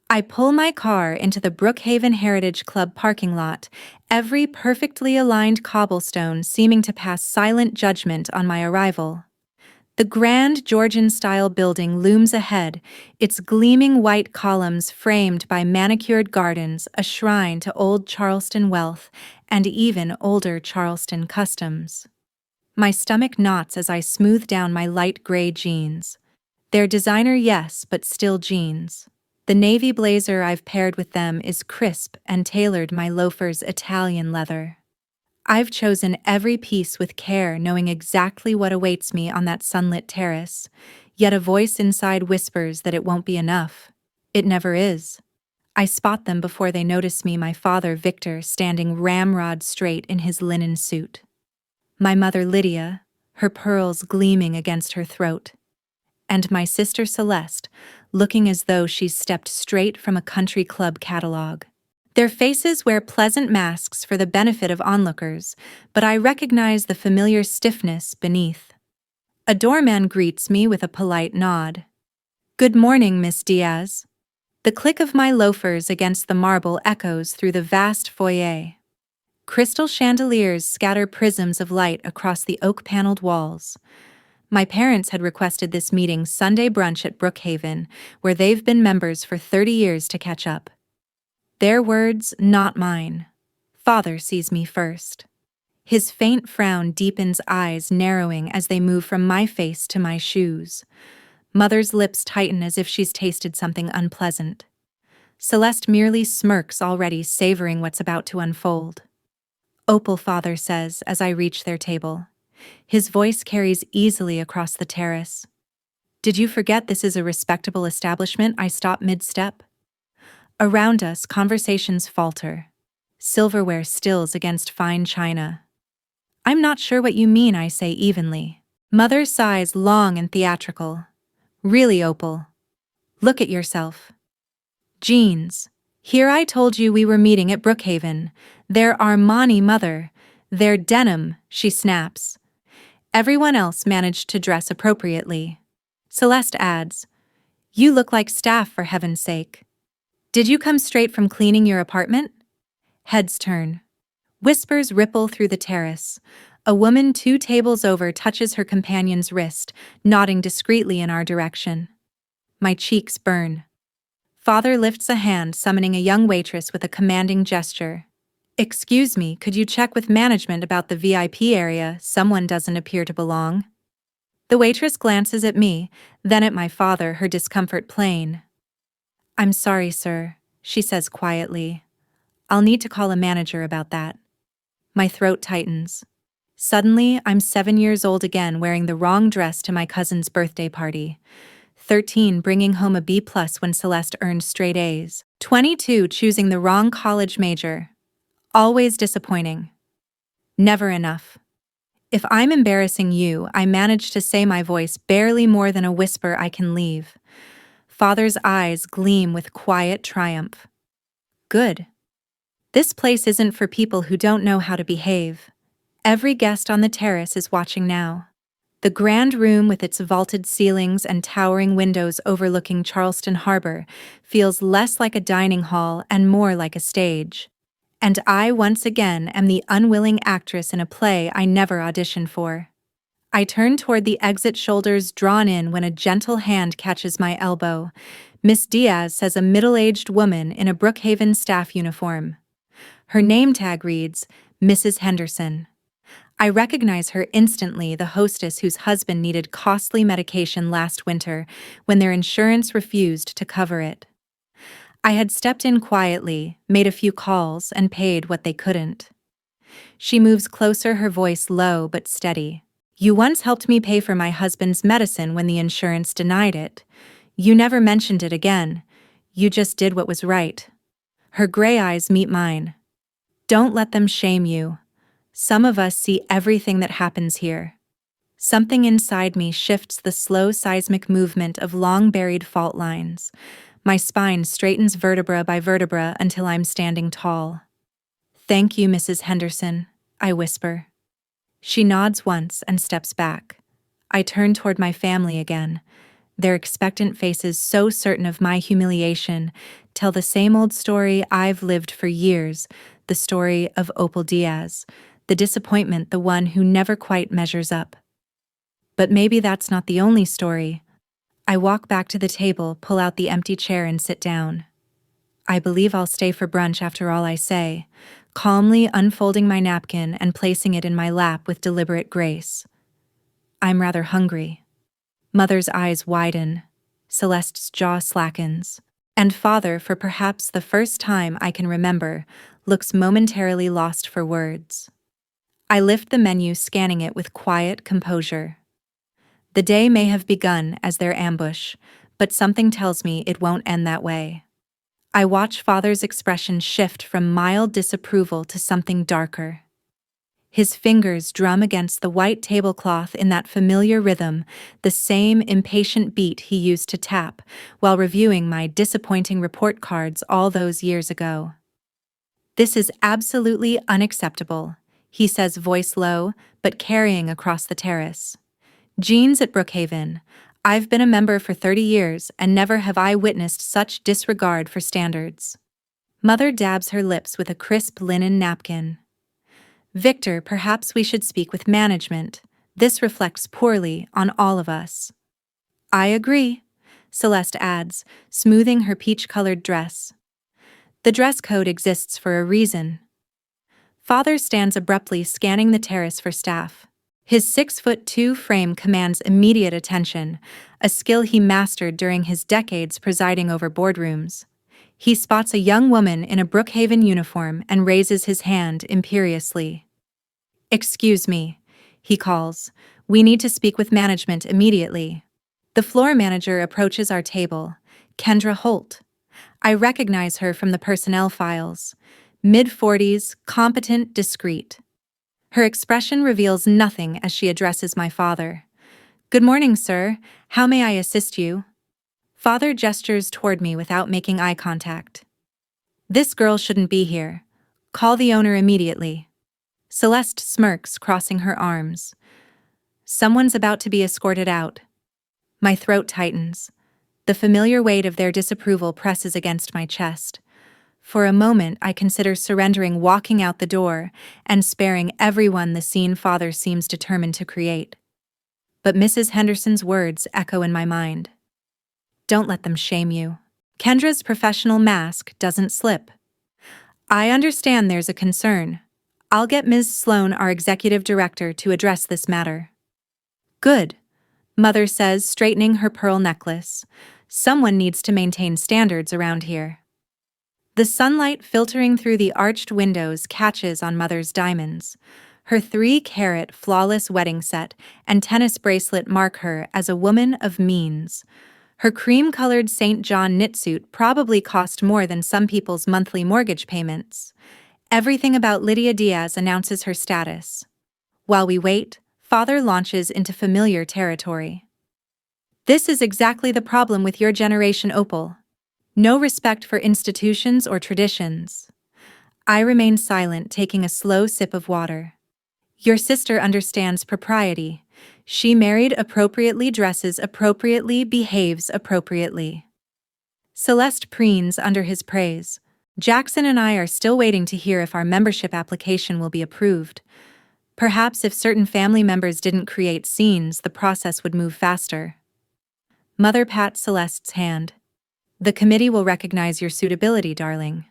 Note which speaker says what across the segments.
Speaker 1: I pull my car into the Brookhaven Heritage Club parking lot, every perfectly aligned cobblestone seeming to pass silent judgment on my arrival. The grand Georgian-style building looms ahead, its gleaming white columns framed by manicured gardens, a shrine to old Charleston wealth and even older Charleston customs. My stomach knots as I smooth down my light gray jeans. They're designer, yes, but still jeans. The navy blazer I've paired with them is crisp and tailored my loafers Italian leather. I've chosen every piece with care, knowing exactly what awaits me on that sunlit terrace, yet a voice inside whispers that it won't be enough. It never is. I spot them before they notice me, my father Victor standing ramrod straight in his linen suit. My mother Lydia, her pearls gleaming against her throat. And my sister Celeste, looking as though she's stepped straight from a country club catalog. Their faces wear pleasant masks for the benefit of onlookers, but I recognize the familiar stiffness beneath. A doorman greets me with a polite nod. "Good morning, Miss Diaz." The click of my loafers against the marble echoes through the vast foyer. Crystal chandeliers scatter prisms of light across the oak-paneled walls. My parents had requested this meeting Sunday brunch at Brookhaven, where they've been members for 30 years, to catch up. Their words, not mine. Father sees me first. His faint frown deepens, eyes narrowing as they move from my face to my shoes. Mother's lips tighten as if she's tasted something unpleasant. Celeste merely smirks, already savoring what's about to unfold. "Opal," Father says as I reach their table. His voice carries easily across the terrace. "Did you forget this is a respectable establishment?" I stop mid-step. Around us, conversations falter. Silverware stills against fine china. "I'm not sure what you mean," I say evenly. Mother sighs, long and theatrical. "Really, Opal? Look at yourself. Jeans. Here I told you we were meeting at Brookhaven. They're Armani, Mother. They're denim," she snaps. Everyone else managed to dress appropriately. Celeste adds, "You look like staff, for heaven's sake. Did you come straight from cleaning your apartment?" Heads turn. Whispers ripple through the terrace. A woman 2 tables over touches her companion's wrist, nodding discreetly in our direction. My cheeks burn. Father lifts a hand, summoning a young waitress with a commanding gesture. "Excuse me, could you check with management about the VIP area? Someone doesn't appear to belong." The waitress glances at me, then at my father, her discomfort plain. "I'm sorry, sir," she says quietly. "I'll need to call a manager about that." My throat tightens. Suddenly, I'm 7 years old again, wearing the wrong dress to my cousin's birthday party. 13, bringing home a B+ when Celeste earned straight A's. 22, choosing the wrong college major. Always disappointing. Never enough. If I'm embarrassing you, I manage to say, my voice barely more than a whisper, I can leave. Father's eyes gleam with quiet triumph. Good. This place isn't for people who don't know how to behave. Every guest on the terrace is watching now. The grand room, with its vaulted ceilings and towering windows overlooking Charleston Harbor, feels less like a dining hall and more like a stage. And I, once again, am the unwilling actress in a play I never auditioned for. I turn toward the exit, shoulders drawn in, when a gentle hand catches my elbow. "Miss Diaz," says a middle-aged woman in a Brookhaven staff uniform. Her name tag reads, Mrs. Henderson. I recognize her instantly, the hostess whose husband needed costly medication last winter when their insurance refused to cover it. I had stepped in quietly, made a few calls, and paid what they couldn't. She moves closer, her voice low but steady. "You once helped me pay for my husband's medicine when the insurance denied it. You never mentioned it again. You just did what was right." Her gray eyes meet mine. "Don't let them shame you. Some of us see everything that happens here." Something inside me shifts, the slow seismic movement of long-buried fault lines. My spine straightens vertebra by vertebra until I'm standing tall. "Thank you, Mrs. Henderson," I whisper. She nods once and steps back. I turn toward my family again, their expectant faces so certain of my humiliation, tell the same old story I've lived for years, the story of Opal Diaz, the disappointment, the one who never quite measures up. But maybe that's not the only story. I walk back to the table, pull out the empty chair, and sit down. I believe I'll stay for brunch after all, I say, calmly unfolding my napkin and placing it in my lap with deliberate grace. I'm rather hungry. Mother's eyes widen. Celeste's jaw slackens. And Father, for perhaps the first time I can remember, looks momentarily lost for words. I lift the menu, scanning it with quiet composure. The day may have begun as their ambush, but something tells me it won't end that way. I watch Father's expression shift from mild disapproval to something darker. His fingers drum against the white tablecloth in that familiar rhythm, the same impatient beat he used to tap while reviewing my disappointing report cards all those years ago. "This is absolutely unacceptable," he says, voice low, but carrying across the terrace. "Jeans at Brookhaven. I've been a member for 30 years, and never have I witnessed such disregard for standards." Mother dabs her lips with a crisp linen napkin. "Victor, perhaps we should speak with management. This reflects poorly on all of us." "I agree," Celeste adds, smoothing her peach-colored dress. "The dress code exists for a reason." Father stands abruptly, scanning the terrace for staff. His 6'2" frame commands immediate attention, a skill he mastered during his decades presiding over boardrooms. He spots a young woman in a Brookhaven uniform and raises his hand imperiously. "Excuse me," he calls. "We need to speak with management immediately." The floor manager approaches our table, Kendra Holt. I recognize her from the personnel files. Mid-40s, competent, discreet. Her expression reveals nothing as she addresses my father. "Good morning, sir. How may I assist you?" Father gestures toward me without making eye contact. "This girl shouldn't be here. Call the owner immediately." Celeste smirks, crossing her arms. Someone's about to be escorted out. My throat tightens. The familiar weight of their disapproval presses against my chest. For a moment, I consider surrendering, walking out the door, and sparing everyone the scene Father seems determined to create. But Mrs. Henderson's words echo in my mind. "Don't let them shame you." Kendra's professional mask doesn't slip. "I understand there's a concern. I'll get Ms. Sloan, our executive director, to address this matter." "Good," Mother says, straightening her pearl necklace. "Someone needs to maintain standards around here." The sunlight filtering through the arched windows catches on Mother's diamonds. Her 3-carat flawless wedding set and tennis bracelet mark her as a woman of means. Her cream-colored St. John knit suit probably cost more than some people's monthly mortgage payments. Everything about Lydia Diaz announces her status. While we wait, Father launches into familiar territory. "This is exactly the problem with your generation, Opal. No respect for institutions or traditions." I remain silent, taking a slow sip of water. "Your sister understands propriety. She married appropriately, dresses appropriately, behaves appropriately." Celeste preens under his praise. "Jackson and I are still waiting to hear if our membership application will be approved. Perhaps if certain family members didn't create scenes, the process would move faster." Mother pats Celeste's hand. "The committee will recognize your suitability, darling."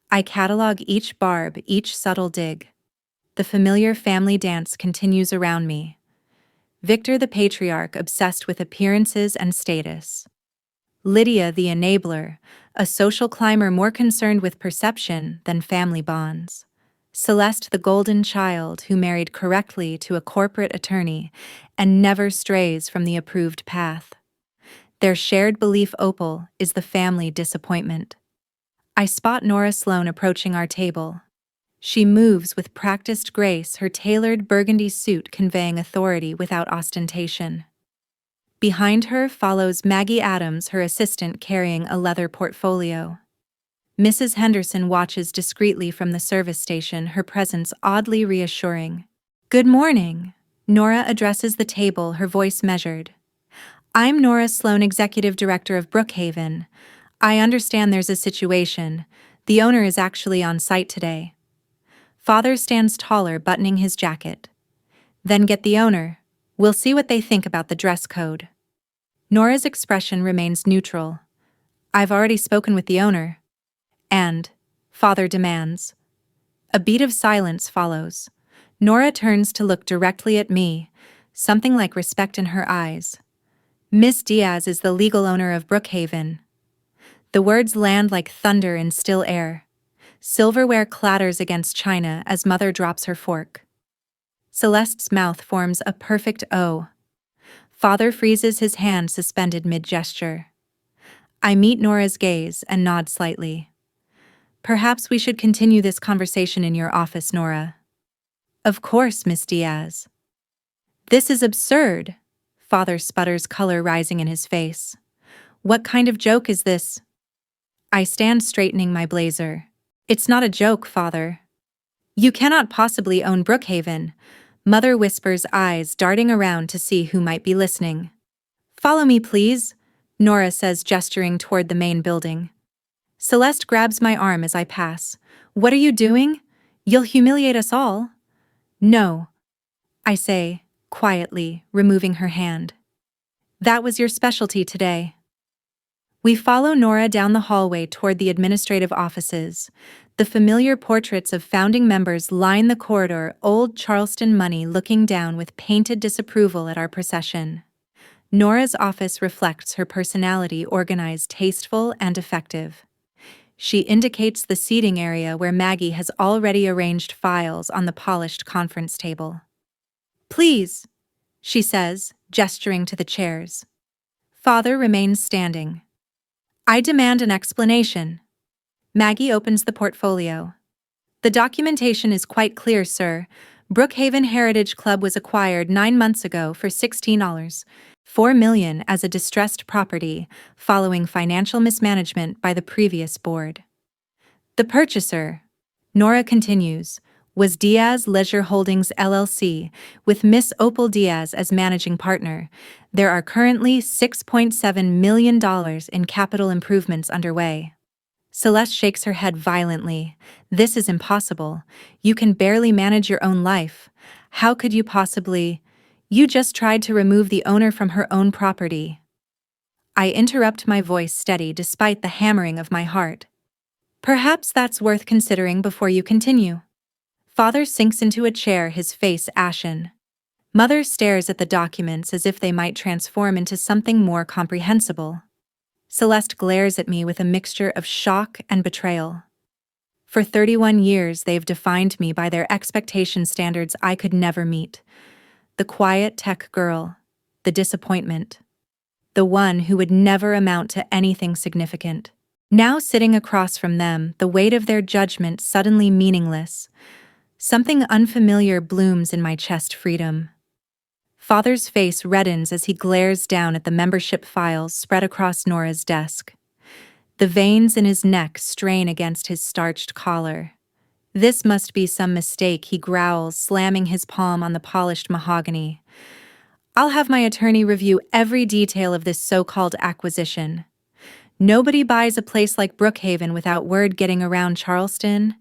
Speaker 1: I catalog each barb, each subtle dig. The familiar family dance continues around me. Victor the patriarch, obsessed with appearances and status. Lydia the enabler, a social climber more concerned with perception than family bonds. Celeste the golden child, who married correctly to a corporate attorney and never strays from the approved path. Their shared belief, Opal, is the family disappointment. I spot Nora Sloan approaching our table. She moves with practiced grace, her tailored burgundy suit conveying authority without ostentation. Behind her follows Maggie Adams, her assistant, carrying a leather portfolio. Mrs. Henderson watches discreetly from the service station, her presence oddly reassuring. "Good morning." Nora addresses the table, her voice measured. "I'm Nora Sloan, Executive Director of Brookhaven. I understand there's a situation. The owner is actually on site today. Father stands taller, buttoning his jacket. Then get the owner. We'll see what they think about the dress code. Nora's expression remains neutral. I've already spoken with the owner. And, Father demands. A beat of silence follows. Nora turns to look directly at me, something like respect in her eyes. Miss Diaz is the legal owner of Brookhaven. The words land like thunder in still air. Silverware clatters against china as Mother drops her fork. Celeste's mouth forms a perfect O. Father freezes his hand suspended mid-gesture. I meet Nora's gaze and nod slightly. Perhaps we should continue this conversation in your office, Nora. Of course, Miss Diaz. This is absurd, Father sputters, color rising in his face. What kind of joke is this? I stand straightening my blazer. It's not a joke, Father. You cannot possibly own Brookhaven, Mother whispers, eyes darting around to see who might be listening. Follow me, please, Nora says, gesturing toward the main building. Celeste grabs my arm as I pass. What are you doing? You'll humiliate us all. No, I say, quietly, removing her hand. That was your specialty today. We follow Nora down the hallway toward the administrative offices. The familiar portraits of founding members line the corridor, old Charleston money looking down with painted disapproval at our procession. Nora's office reflects her personality, organized, tasteful, and effective. She indicates the seating area where Maggie has already arranged files on the polished conference table. Please, she says, gesturing to the chairs. Father remains standing. I demand an explanation. Maggie opens the portfolio. The documentation is quite clear, sir. Brookhaven Heritage Club was acquired 9 months ago for $16.4 million as a distressed property, following financial mismanagement by the previous board. The purchaser, Nora continues, was Diaz Leisure Holdings LLC, with Miss Opal Diaz as managing partner. There are currently $6.7 million in capital improvements underway. Celeste shakes her head violently. This is impossible. You can barely manage your own life. How could you possibly? You just tried to remove the owner from her own property. I interrupt, my voice steady despite the hammering of my heart. Perhaps that's worth considering before you continue. Father sinks into a chair, his face ashen. Mother stares at the documents as if they might transform into something more comprehensible. Celeste glares at me with a mixture of shock and betrayal. For 31 years, they've defined me by their expectation standards I could never meet. The quiet tech girl, the disappointment, the one who would never amount to anything significant. Now sitting across from them, the weight of their judgment suddenly meaningless. Something unfamiliar blooms in my chest, freedom. Father's face reddens as he glares down at the membership files spread across Nora's desk. The veins in his neck strain against his starched collar. This must be some mistake, he growls, slamming his palm on the polished mahogany. I'll have my attorney review every detail of this so-called acquisition. Nobody buys a place like Brookhaven without word getting around Charleston.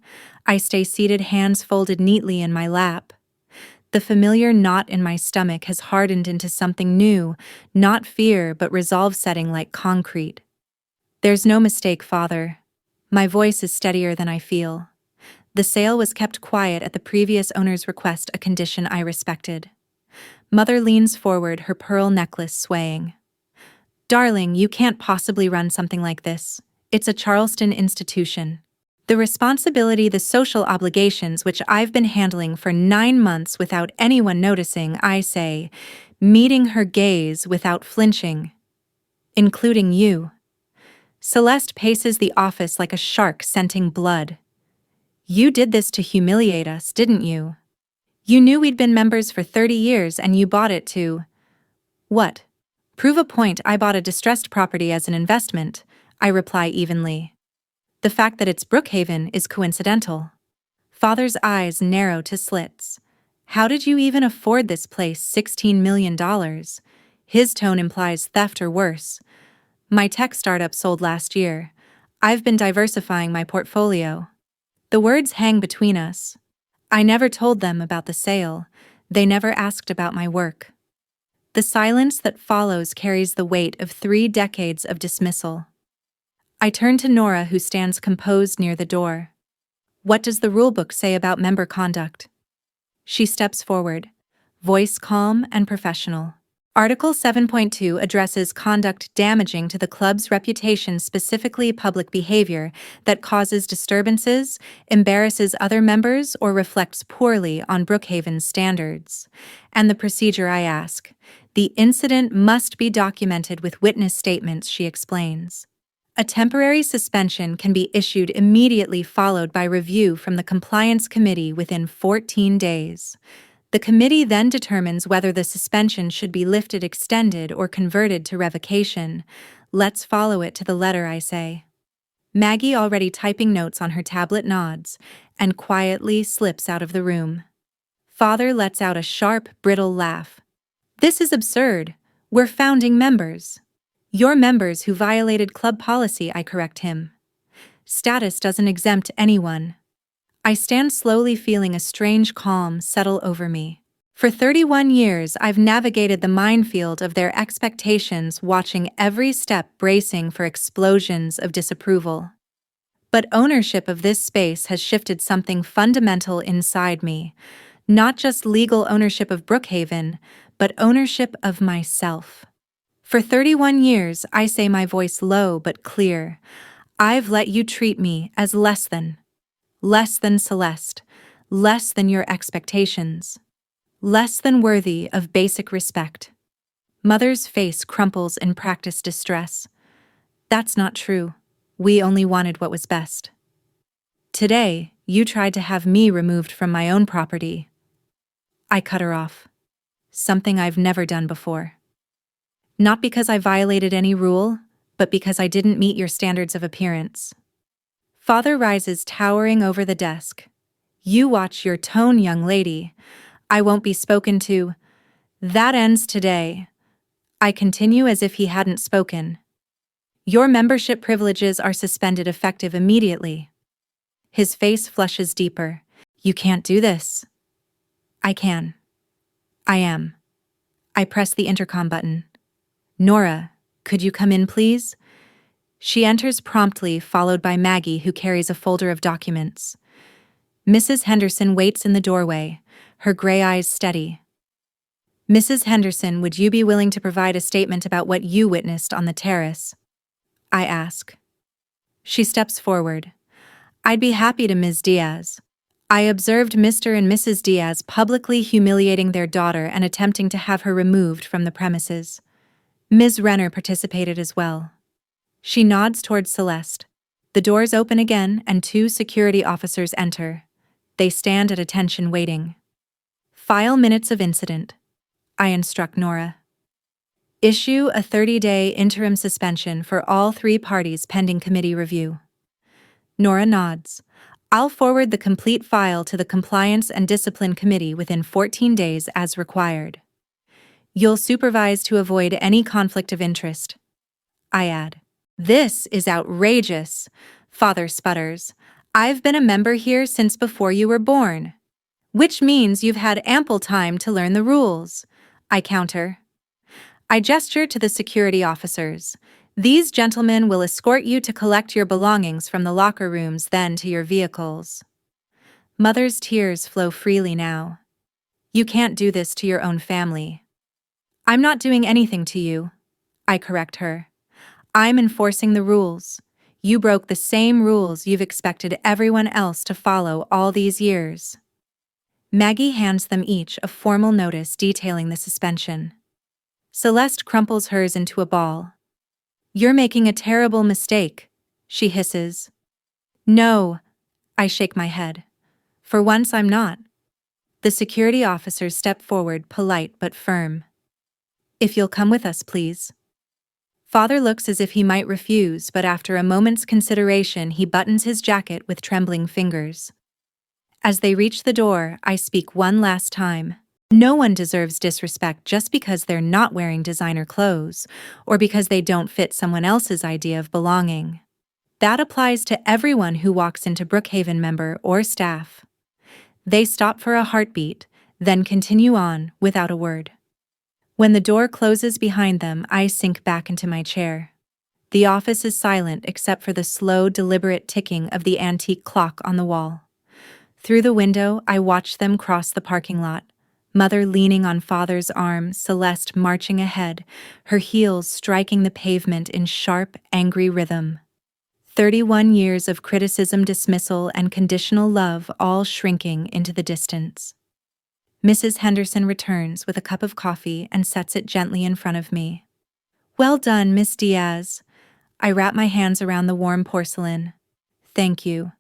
Speaker 1: I stay seated, hands folded neatly in my lap. The familiar knot in my stomach has hardened into something new, not fear but resolve, setting like concrete. There's no mistake, Father. My voice is steadier than I feel. The sale was kept quiet at the previous owner's request, a condition I respected. Mother leans forward, her pearl necklace swaying. Darling, you can't possibly run something like this. It's a Charleston institution. The responsibility, the social obligations which I've been handling for 9 months without anyone noticing, I say, meeting her gaze without flinching. Including you. Celeste paces the office like a shark scenting blood. You did this to humiliate us, didn't you? You knew we'd been members for 30 years and you bought it to… What? Prove a point. I bought a distressed property as an investment, I reply evenly. The fact that it's Brookhaven is coincidental. Father's eyes narrow to slits. How did you even afford this place? $16 million. His tone implies theft or worse. My tech startup sold last year. I've been diversifying my portfolio. The words hang between us. I never told them about the sale. They never asked about my work. The silence that follows carries the weight of 3 decades of dismissal. I turn to Nora, who stands composed near the door. What does the rulebook say about member conduct? She steps forward, voice calm and professional. Article 7.2 addresses conduct damaging to the club's reputation, specifically public behavior that causes disturbances, embarrasses other members, or reflects poorly on Brookhaven's standards. And the procedure I ask. The incident must be documented with witness statements, she explains. A temporary suspension can be issued immediately, followed by review from the Compliance Committee within 14 days. The committee then determines whether the suspension should be lifted, extended, or converted to revocation. Let's follow it to the letter, I say. Maggie, already typing notes on her tablet, nods and quietly slips out of the room. Father lets out a sharp, brittle laugh. This is absurd. We're founding members. You're members who violated club policy, I correct him. Status doesn't exempt anyone. I stand slowly, feeling a strange calm settle over me. For 31 years, I've navigated the minefield of their expectations, watching every step, bracing for explosions of disapproval. But ownership of this space has shifted something fundamental inside me. Not just legal ownership of Brookhaven, but ownership of myself. For 31 years, I say, my voice low but clear, I've let you treat me as less than Celeste, less than your expectations, less than worthy of basic respect. Mother's face crumples in practiced distress. That's not true. We only wanted what was best. Today, you tried to have me removed from my own property. I cut her off. Something I've never done before. Not because I violated any rule, but because I didn't meet your standards of appearance. Father rises, towering over the desk. You watch your tone, young lady. I won't be spoken to. That ends today. I continue as if he hadn't spoken. Your membership privileges are suspended, effective immediately. His face flushes deeper. You can't do this. I can. I am. I press the intercom button. Nora, could you come in, please? She enters promptly, followed by Maggie, who carries a folder of documents. Mrs. Henderson waits in the doorway, her gray eyes steady. Mrs. Henderson, would you be willing to provide a statement about what you witnessed on the terrace? I ask. She steps forward. I'd be happy to, Ms. Diaz. I observed Mr. and Mrs. Diaz publicly humiliating their daughter and attempting to have her removed from the premises. Ms. Renner participated as well. She nods towards Celeste. The doors open again and 2 security officers enter. They stand at attention, waiting. File minutes of incident. I instruct Nora. Issue a 30-day interim suspension for all 3 parties pending committee review. Nora nods. I'll forward the complete file to the Compliance and Discipline Committee within 14 days as required. You'll supervise to avoid any conflict of interest. I add. This is outrageous, Father sputters. I've been a member here since before you were born. Which means you've had ample time to learn the rules, I counter. I gesture to the security officers. These gentlemen will escort you to collect your belongings from the locker rooms, then to your vehicles. Mother's tears flow freely now. You can't do this to your own family. I'm not doing anything to you, I correct her. I'm enforcing the rules. You broke the same rules you've expected everyone else to follow all these years. Maggie hands them each a formal notice detailing the suspension. Celeste crumples hers into a ball. You're making a terrible mistake, she hisses. No, I shake my head. For once I'm not. The security officers step forward, polite but firm. If you'll come with us, please. Father looks as if he might refuse, but after a moment's consideration, he buttons his jacket with trembling fingers. As they reach the door, I speak one last time. No one deserves disrespect just because they're not wearing designer clothes or because they don't fit someone else's idea of belonging. That applies to everyone who walks into Brookhaven, member or staff. They stop for a heartbeat, then continue on without a word. When the door closes behind them, I sink back into my chair. The office is silent except for the slow, deliberate ticking of the antique clock on the wall. Through the window, I watch them cross the parking lot. Mother leaning on father's arm, Celeste marching ahead, her heels striking the pavement in sharp, angry rhythm. 31 years of criticism, dismissal, and conditional love all shrinking into the distance. Mrs. Henderson returns with a cup of coffee and sets it gently in front of me. "Well done, Miss Diaz." I wrap my hands around the warm porcelain. "Thank you."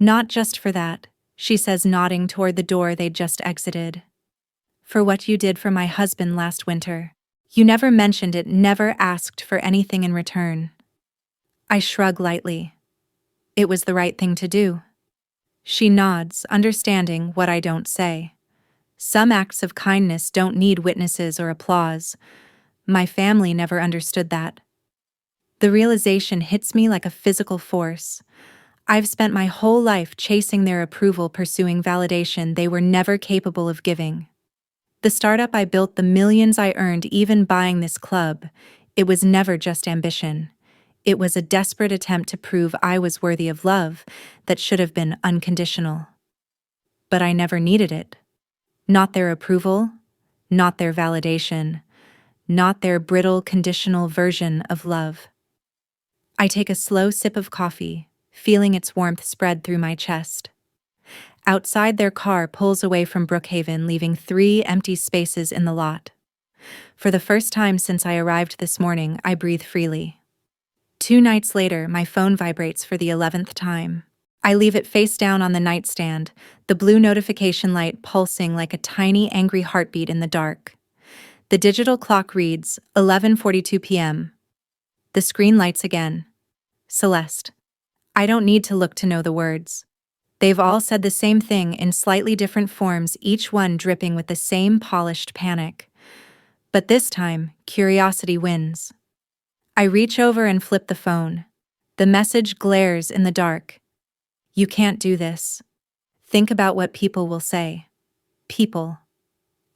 Speaker 1: "Not just for that," she says, nodding toward the door they'd just exited. "For what you did for my husband last winter. You never mentioned it, never asked for anything in return." I shrug lightly. It was the right thing to do. She nods, understanding what I don't say. Some acts of kindness don't need witnesses or applause. My family never understood that. The realization hits me like a physical force. I've spent my whole life chasing their approval, pursuing validation they were never capable of giving. The startup I built, the millions I earned even buying this club, it was never just ambition. It was a desperate attempt to prove I was worthy of love that should have been unconditional. But I never needed it. Not their approval, not their validation, not their brittle, conditional version of love. I take a slow sip of coffee, feeling its warmth spread through my chest. Outside, their car pulls away from Brookhaven, leaving 3 empty spaces in the lot. For the first time since I arrived this morning, I breathe freely. 2 nights later, my phone vibrates for the 11th time. I leave it face down on the nightstand, the blue notification light pulsing like a tiny, angry heartbeat in the dark. The digital clock reads 11:42 p.m. The screen lights again. Celeste. I don't need to look to know the words. They've all said the same thing in slightly different forms, each one dripping with the same polished panic. But this time, curiosity wins. I reach over and flip the phone. The message glares in the dark. "You can't do this. Think about what people will say." People.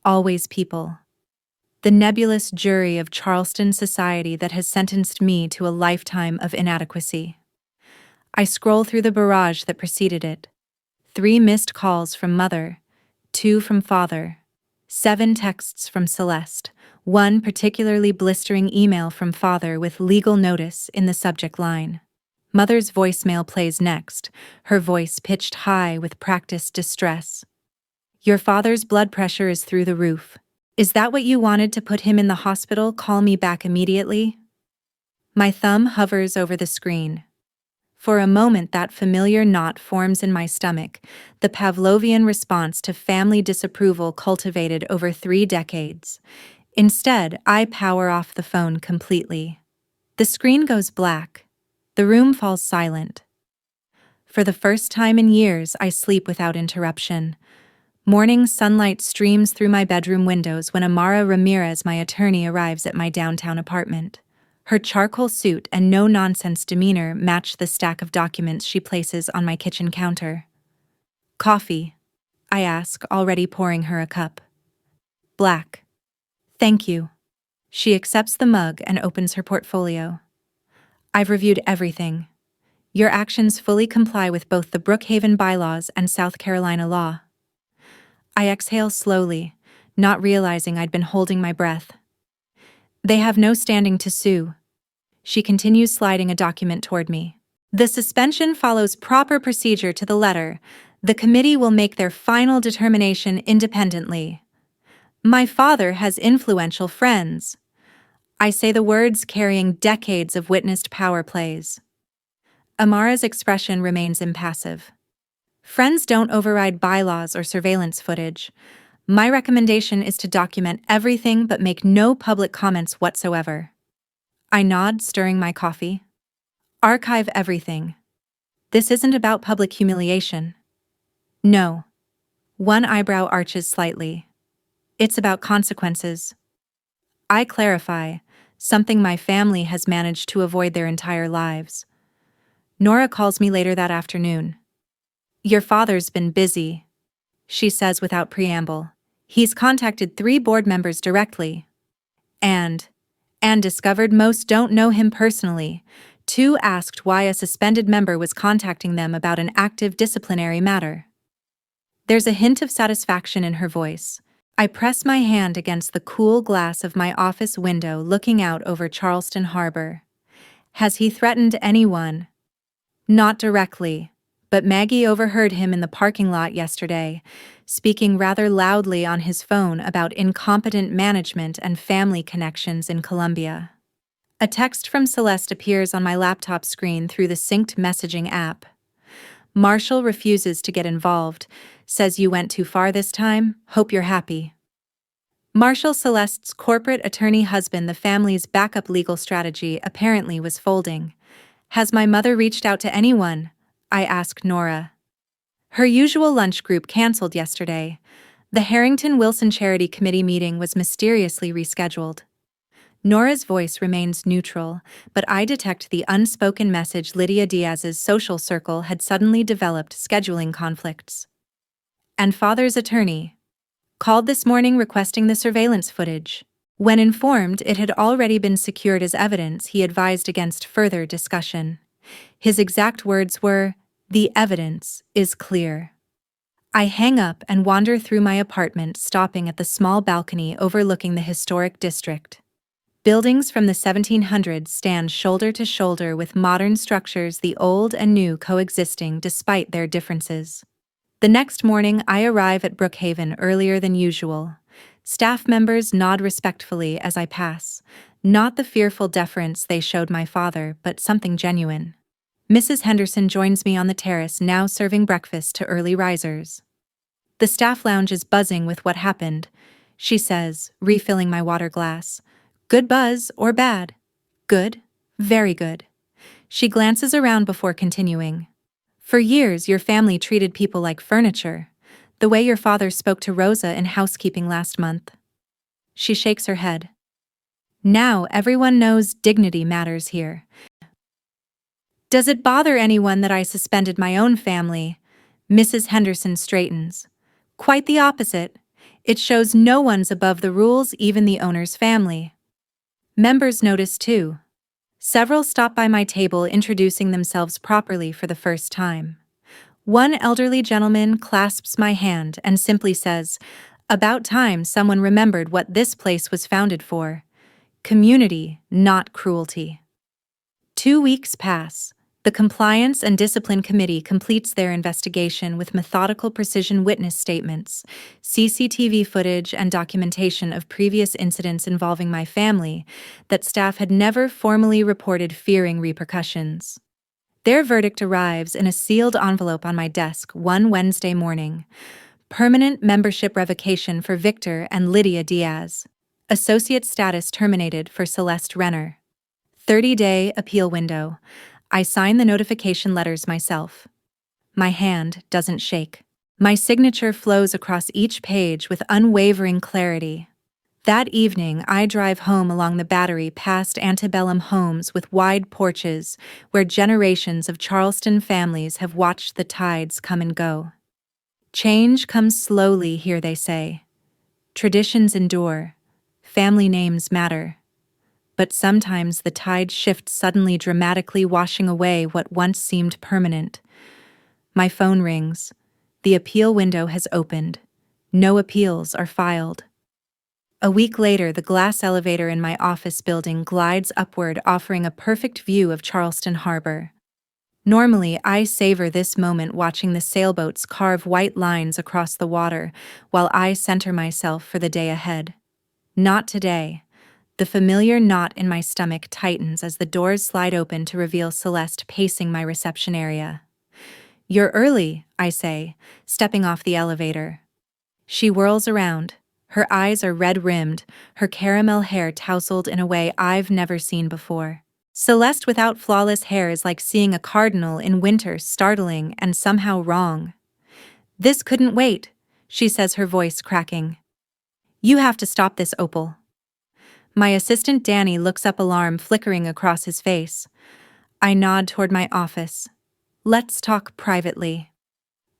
Speaker 1: Always people. The nebulous jury of Charleston society that has sentenced me to a lifetime of inadequacy. I scroll through the barrage that preceded it. 3 missed calls from Mother, 2 from Father, 7 texts from Celeste, 1 particularly blistering email from Father with legal notice in the subject line. Mother's voicemail plays next, her voice pitched high with practiced distress. "Your father's blood pressure is through the roof. Is that what you wanted to put him in the hospital? Call me back immediately." My thumb hovers over the screen. For a moment, that familiar knot forms in my stomach, the Pavlovian response to family disapproval cultivated over 3 decades. Instead, I power off the phone completely. The screen goes black. The room falls silent. For the first time in years, I sleep without interruption. Morning sunlight streams through my bedroom windows when Amara Ramirez, my attorney, arrives at my downtown apartment. Her charcoal suit and no-nonsense demeanor match the stack of documents she places on my kitchen counter. "Coffee?" I ask, already pouring her a cup. "Black." "Thank you." She accepts the mug and opens her portfolio. "I've reviewed everything. Your actions fully comply with both the Brookhaven bylaws and South Carolina law." I exhale slowly, not realizing I'd been holding my breath. "They have no standing to sue." She continues, sliding a document toward me. "The suspension follows proper procedure to the letter. The committee will make their final determination independently. My father has influential friends." I say the words carrying decades of witnessed power plays. Amara's expression remains impassive. "Friends don't override bylaws or surveillance footage. My recommendation is to document everything but make no public comments whatsoever." I nod, stirring my coffee. "Archive everything. This isn't about public humiliation." "No." One eyebrow arches slightly. It's about consequences. I clarify, something my family has managed to avoid their entire lives. Nora calls me later that afternoon. Your father's been busy, she says without preamble. He's contacted 3 board members directly. And discovered most don't know him personally. 2 asked why a suspended member was contacting them about an active disciplinary matter. There's a hint of satisfaction in her voice. I press my hand against the cool glass of my office window looking out over Charleston Harbor. Has he threatened anyone? Not directly, but Maggie overheard him in the parking lot yesterday, speaking rather loudly on his phone about incompetent management and family connections in Colombia. A text from Celeste appears on my laptop screen through the synced messaging app. Marshall refuses to get involved, says you went too far this time, hope you're happy. Marshall, Celeste's corporate attorney husband, the family's backup legal strategy, apparently was folding. Has my mother reached out to anyone? I ask Nora. Her usual lunch group canceled yesterday. The Harrington Wilson Charity Committee meeting was mysteriously rescheduled. Nora's voice remains neutral, but I detect the unspoken message Lydia Diaz's social circle had suddenly developed scheduling conflicts. And father's attorney called this morning requesting the surveillance footage. When informed it had already been secured as evidence, he advised against further discussion. His exact words were, "The evidence is clear." I hang up and wander through my apartment, stopping at the small balcony overlooking the historic district. Buildings from the 1700s stand shoulder to shoulder with modern structures, the old and new coexisting despite their differences. The next morning, I arrive at Brookhaven earlier than usual. Staff members nod respectfully as I pass, not the fearful deference they showed my father, but something genuine. Mrs. Henderson joins me on the terrace, now serving breakfast to early risers. The staff lounge is buzzing with what happened, she says, refilling my water glass. Good buzz or bad? Good. Very good. She glances around before continuing. For years, your family treated people like furniture, the way your father spoke to Rosa in housekeeping last month. She shakes her head. Now everyone knows dignity matters here. Does it bother anyone that I suspended my own family? Mrs. Henderson straightens. Quite the opposite. It shows no one's above the rules, even the owner's family. Members notice too. Several stop by my table introducing themselves properly for the first time. One elderly gentleman clasps my hand and simply says, "About time someone remembered what this place was founded for. Community, not cruelty." 2 weeks pass. The Compliance and Discipline Committee completes their investigation with methodical precision witness statements, CCTV footage, and documentation of previous incidents involving my family that staff had never formally reported, fearing repercussions. Their verdict arrives in a sealed envelope on my desk one Wednesday morning. Permanent membership revocation for Victor and Lydia Diaz. Associate status terminated for Celeste Renner. 30-day appeal window. I sign the notification letters myself. My hand doesn't shake. My signature flows across each page with unwavering clarity. That evening, I drive home along the Battery past antebellum homes with wide porches where generations of Charleston families have watched the tides come and go. Change comes slowly here, they say. Traditions endure. Family names matter. But sometimes the tide shifts suddenly, dramatically washing away what once seemed permanent. My phone rings. The appeal window has opened. No appeals are filed. A week later, the glass elevator in my office building glides upward, offering a perfect view of Charleston Harbor. Normally, I savor this moment watching the sailboats carve white lines across the water while I center myself for the day ahead. Not today. The familiar knot in my stomach tightens as the doors slide open to reveal Celeste pacing my reception area. "You're early," I say, stepping off the elevator. She whirls around. Her eyes are red-rimmed, her caramel hair tousled in a way I've never seen before. Celeste without flawless hair is like seeing a cardinal in winter, startling and somehow wrong. "This couldn't wait," she says, her voice cracking. You have to stop this, Opal. My assistant Danny looks up, alarm flickering across his face. I nod toward my office. Let's talk privately.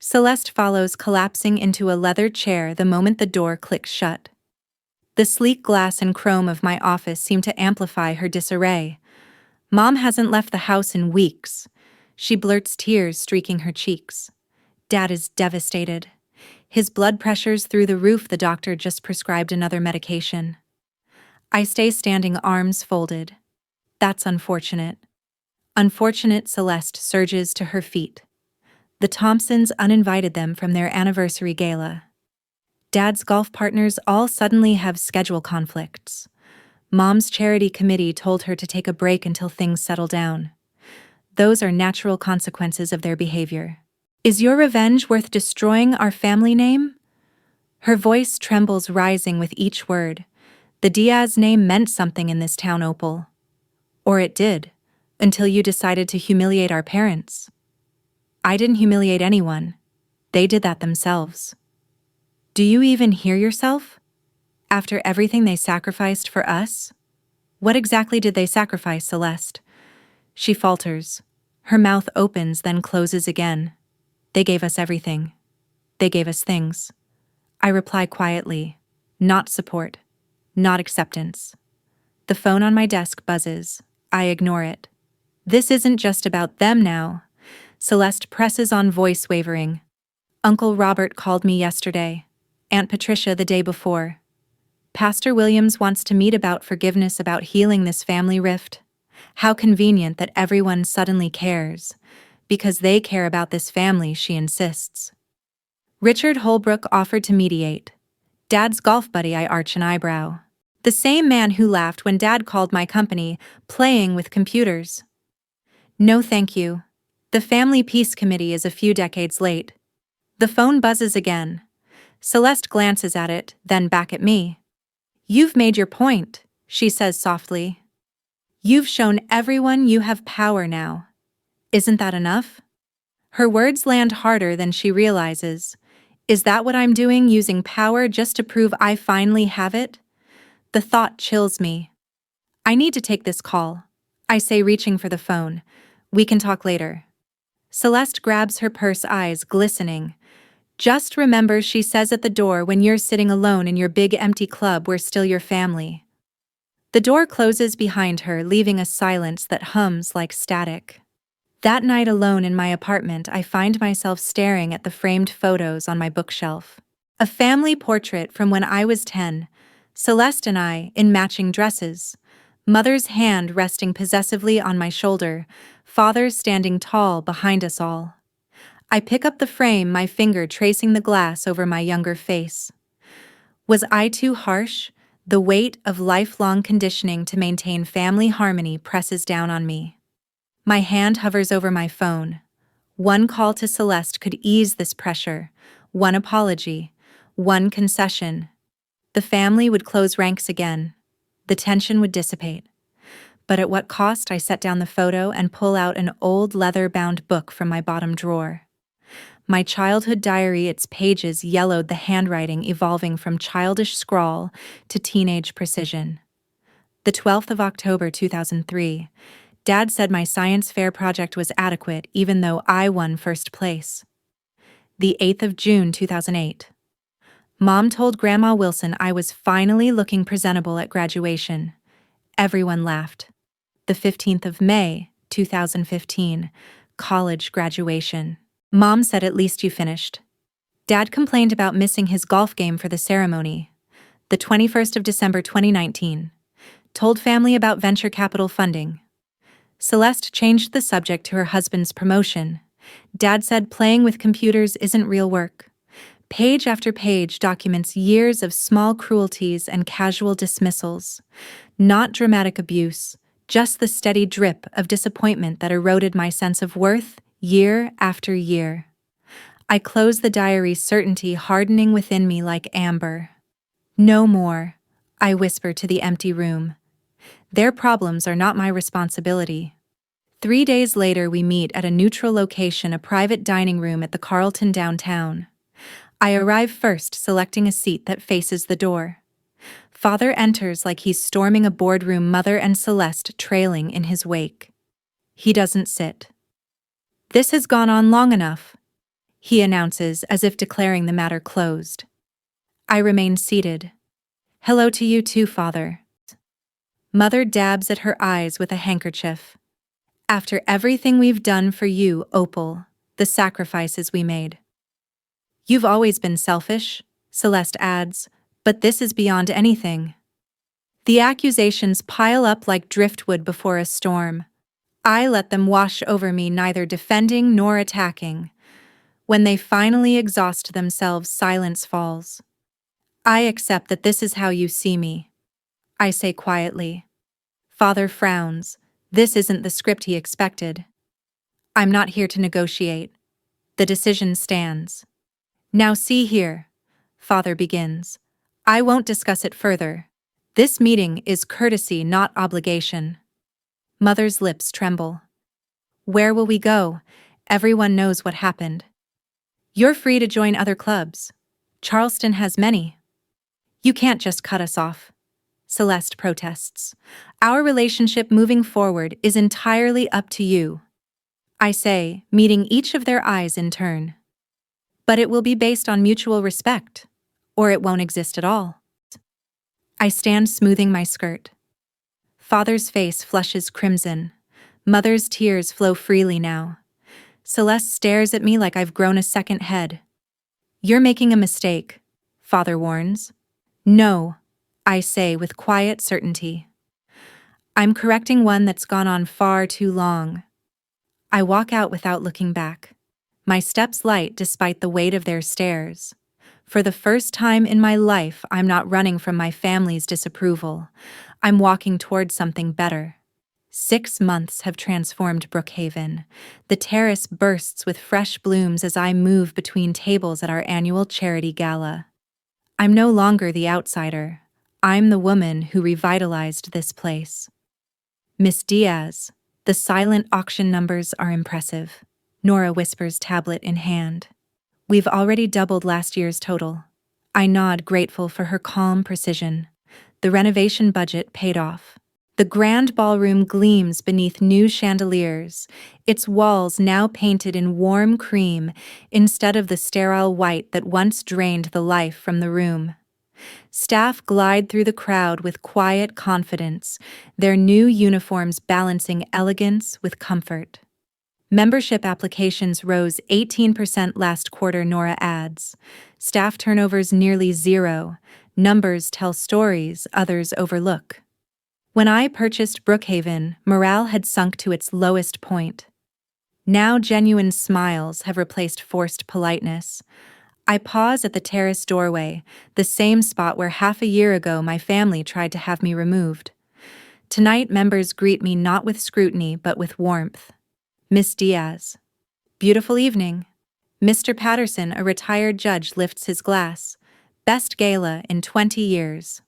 Speaker 1: Celeste follows, collapsing into a leather chair the moment the door clicks shut. The sleek glass and chrome of my office seem to amplify her disarray. Mom hasn't left the house in weeks. She blurts, tears streaking her cheeks. Dad is devastated. His blood pressure's through the roof. The doctor just prescribed another medication. I stay standing, arms folded. That's unfortunate. Unfortunate. Celeste surges to her feet. The Thompsons uninvited them from their anniversary gala. Dad's golf partners all suddenly have schedule conflicts. Mom's charity committee told her to take a break until things settle down. Those are natural consequences of their behavior. Is your revenge worth destroying our family name? Her voice trembles, rising with each word. The Diaz name meant something in this town, Opal. Or it did, until you decided to humiliate our parents. I didn't humiliate anyone. They did that themselves. Do you even hear yourself? After everything they sacrificed for us? What exactly did they sacrifice, Celeste? She falters. Her mouth opens, then closes again. They gave us everything. They gave us things. I reply quietly. Not support. Not acceptance. The phone on my desk buzzes. I ignore it. This isn't just about them now. Celeste presses on, voice wavering. Uncle Robert called me yesterday. Aunt Patricia the day before. Pastor Williams wants to meet about forgiveness, about healing this family rift. How convenient that everyone suddenly cares. Because they care about this family, she insists. Richard Holbrook offered to mediate. Dad's golf buddy. I arch an eyebrow. The same man who laughed when Dad called my company playing with computers. No thank you. The Family Peace Committee is a few decades late. The phone buzzes again. Celeste glances at it, then back at me. You've made your point, she says softly. You've shown everyone you have power now. Isn't that enough? Her words land harder than she realizes. Is that what I'm doing, using power just to prove I finally have it? The thought chills me. I need to take this call, I say, reaching for the phone. We can talk later. Celeste grabs her purse, eyes glistening. Just remember, she says at the door, when you're sitting alone in your big empty club, we're still your family. The door closes behind her, leaving a silence that hums like static. That night, alone in my apartment, I find myself staring at the framed photos on my bookshelf. A family portrait from when I was 10, Celeste and I in matching dresses, Mother's hand resting possessively on my shoulder, Father's standing tall behind us all. I pick up the frame, my finger tracing the glass over my younger face. Was I too harsh? The weight of lifelong conditioning to maintain family harmony presses down on me. My hand hovers over my phone. One call to Celeste could ease this pressure. One apology. One concession. The family would close ranks again. The tension would dissipate. But at what cost? I set down the photo and pull out an old leather-bound book from my bottom drawer. My childhood diary, its pages yellowed, the handwriting evolving from childish scrawl to teenage precision. The 12th of October 2003. Dad said my science fair project was adequate even though I won first place. The 8th of June 2008. Mom told Grandma Wilson I was finally looking presentable at graduation. Everyone laughed. The 15th of May 2015. College graduation. Mom said, at least you finished. Dad complained about missing his golf game for the ceremony. The 21st of December 2019. Told family about venture capital funding. Celeste changed the subject to her husband's promotion. Dad said playing with computers isn't real work. Page after page documents years of small cruelties and casual dismissals. Not dramatic abuse, just the steady drip of disappointment that eroded my sense of worth year after year. I close the diary, certainty hardening within me like amber. No more, I whisper to the empty room. Their problems are not my responsibility. 3 days later, we meet at a neutral location, a private dining room at the Carlton downtown. I arrive first, selecting a seat that faces the door. Father enters like he's storming a boardroom, Mother and Celeste trailing in his wake. He doesn't sit. "This has gone on long enough," he announces as if declaring the matter closed. I remain seated. "Hello to you too, Father." Mother dabs at her eyes with a handkerchief. "After everything we've done for you, Opal, the sacrifices we made." "You've always been selfish," Celeste adds, "but this is beyond anything." The accusations pile up like driftwood before a storm. I let them wash over me, neither defending nor attacking. When they finally exhaust themselves, silence falls. "I accept that this is how you see me," I say quietly. Father frowns. This isn't the script he expected. "I'm not here to negotiate. The decision stands." "Now see here," Father begins. "I won't discuss it further. This meeting is courtesy, not obligation." Mother's lips tremble. "Where will we go? Everyone knows what happened." "You're free to join other clubs. Charleston has many." "You can't just cut us off," Celeste protests. "Our relationship moving forward is entirely up to you," I say, meeting each of their eyes in turn. "But it will be based on mutual respect, or it won't exist at all." I stand smoothing my skirt. Father's face flushes crimson. Mother's tears flow freely now. Celeste stares at me like I've grown a second head. "You're making a mistake," Father warns. "No," I say with quiet certainty. "I'm correcting one that's gone on far too long." I walk out without looking back. My steps light despite the weight of their stares. For the first time in my life, I'm not running from my family's disapproval. I'm walking towards something better. 6 months have transformed Brookhaven. The terrace bursts with fresh blooms as I move between tables at our annual charity gala. I'm no longer the outsider. I'm the woman who revitalized this place. "Miss Diaz, the silent auction numbers are impressive," Nora whispers, tablet in hand. "We've already doubled last year's total." I nod, grateful for her calm precision. The renovation budget paid off. The grand ballroom gleams beneath new chandeliers, its walls now painted in warm cream instead of the sterile white that once drained the life from the room. Staff glide through the crowd with quiet confidence, their new uniforms balancing elegance with comfort. Membership applications rose 18% last quarter, Nora adds. Staff turnover's nearly zero. Numbers tell stories others overlook. When I purchased Brookhaven, morale had sunk to its lowest point. Now genuine smiles have replaced forced politeness. I pause at the terrace doorway, the same spot where half a year ago my family tried to have me removed. Tonight members greet me not with scrutiny but with warmth. "Miss Diaz." "Beautiful evening." Mr. Patterson, a retired judge, lifts his glass. "Best gala in 20 years."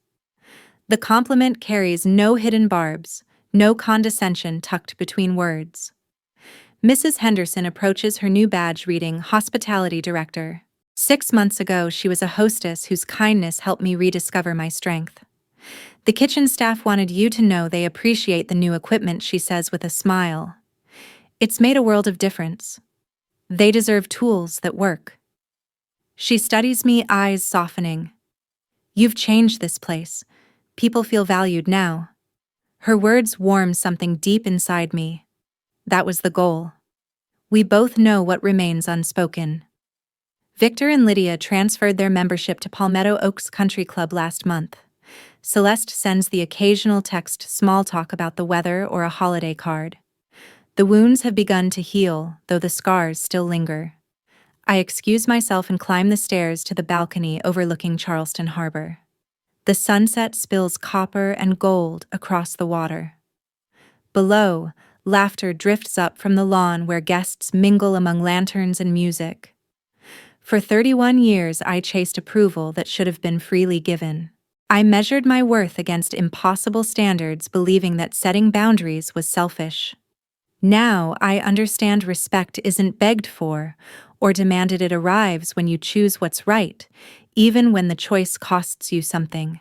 Speaker 1: The compliment carries no hidden barbs, no condescension tucked between words. Mrs. Henderson approaches her new badge reading Hospitality Director. 6 months ago, she was a hostess whose kindness helped me rediscover my strength. "The kitchen staff wanted you to know they appreciate the new equipment," she says with a smile. "It's made a world of difference. They deserve tools that work." She studies me, eyes softening. "You've changed this place. People feel valued now." Her words warm something deep inside me. That was the goal. We both know what remains unspoken. Victor and Lydia transferred their membership to Palmetto Oaks Country Club last month. Celeste sends the occasional text small talk about the weather or a holiday card. The wounds have begun to heal, though the scars still linger. I excuse myself and climb the stairs to the balcony overlooking Charleston Harbor. The sunset spills copper and gold across the water. Below, laughter drifts up from the lawn where guests mingle among lanterns and music. For 31 years, I chased approval that should have been freely given. I measured my worth against impossible standards, believing that setting boundaries was selfish. Now I understand respect isn't begged for or demanded. It arrives when you choose what's right, even when the choice costs you something.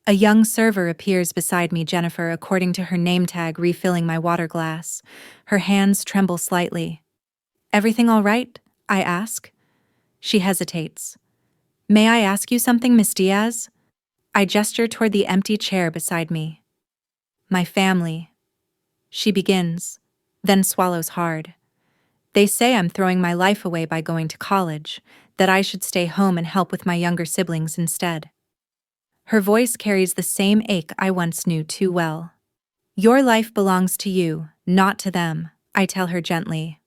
Speaker 1: A young server appears beside me, Jennifer, according to her name tag, refilling my water glass. Her hands tremble slightly. Everything all right? I ask. She hesitates. May I ask you something, Miss Diaz? I gesture toward the empty chair beside me. My family. She begins, then swallows hard. They say I'm throwing my life away by going to college, that I should stay home and help with my younger siblings instead. Her voice carries the same ache I once knew too well. Your life belongs to you, not to them, I tell her gently.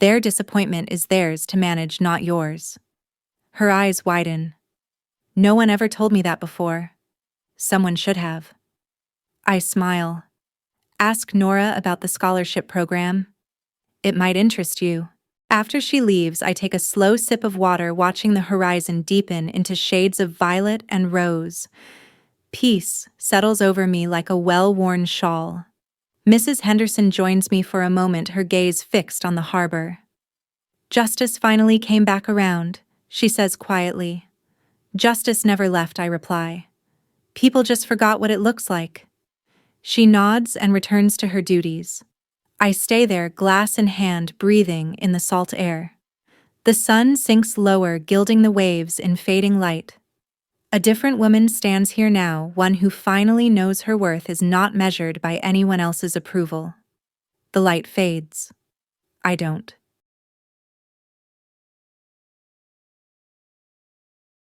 Speaker 1: Their disappointment is theirs to manage, not yours. Her eyes widen. No one ever told me that before. Someone should have. I smile. Ask Nora about the scholarship program. It might interest you. After she leaves, I take a slow sip of water, watching the horizon deepen into shades of violet and rose. Peace settles over me like a well-worn shawl. Mrs. Henderson joins me for a moment, her gaze fixed on the harbor. Justice finally came back around, she says quietly. Justice never left, I reply. People just forgot what it looks like. She nods and returns to her duties. I stay there, glass in hand, breathing in the salt air. The sun sinks lower, gilding the waves in fading light. A different woman stands here now, one who finally knows her worth is not measured by anyone else's approval. The light fades. I don't.